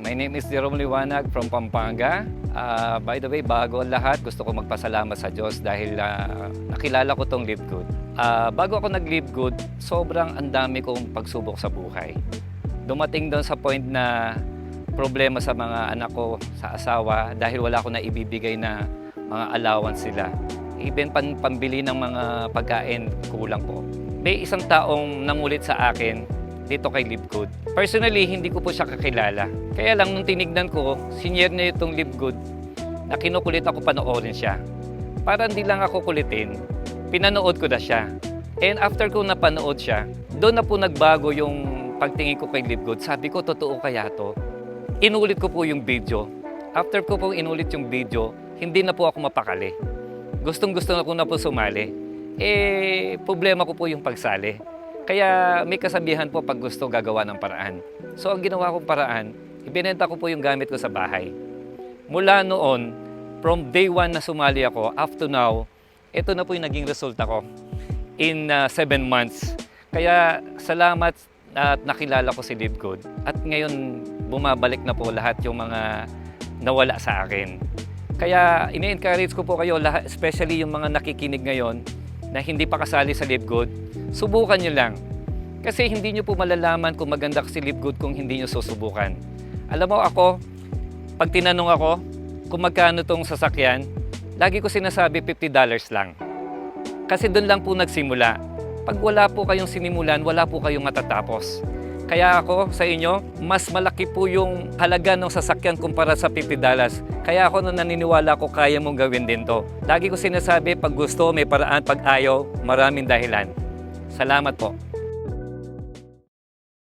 My name is Jerome Liwanag from Pampanga. By the way, bago ang lahat, gusto ko magpasalamat sa Diyos dahil nakilala ko tong Live Good. Bago ako nag-Live Good, sobrang ang dami kong pagsubok sa buhay. Dumating doon sa point na problema sa mga anak ko, sa asawa, dahil wala ko na ibibigay na mga allowance sila. Even pambili ng mga pagkain, kulang po. May isang taong nangulit sa akin dito kay Live Good. Personally, hindi ko po siya kakilala. Kaya lang nung tinignan ko, senior na itong Live Good, na kinukulit ako panoorin siya. Para hindi lang ako kulitin, pinanood ko na siya. And after ko napanood siya, doon na po nagbago yung pagtingin ko kay Live Good. Sabi ko, totoo kaya to? Inulit ko po yung video. After ko po inulit yung video, hindi na po ako mapakali. Gustong-gusto ko na po sumali. Problema ko po yung pagsali. Kaya may kasabihan po pag gusto gagawa ng paraan. So ang ginawa kong paraan, ibinenta ko po yung gamit ko sa bahay. Mula noon, from day 1 na sumali ako, up to now, ito na po yung naging resulta ko in 7 months. Kaya salamat at nakilala ko si Live Good. At ngayon, bumabalik na po lahat yung mga nawala sa akin. Kaya ini-encourage ko po kayo, especially yung mga nakikinig ngayon na hindi pa kasali sa Live Good, subukan nyo lang. Kasi hindi nyo po malalaman kung maganda si Live Good kung hindi nyo susubukan. Alam mo ako, pag tinanong ako kung magkano tong sasakyan, lagi ko sinasabi $50 lang. Kasi doon lang po nagsimula. Pag wala po kayong sinimulan, wala po kayong matatapos. Kaya ako sa inyo, mas malaki po yung halaga ng sasakyan kumpara sa $50. Kaya ako naniniwala ko kaya mong gawin din to. Lagi ko sinasabi, pag gusto, may paraan, pag ayaw, maraming dahilan. Salamat po.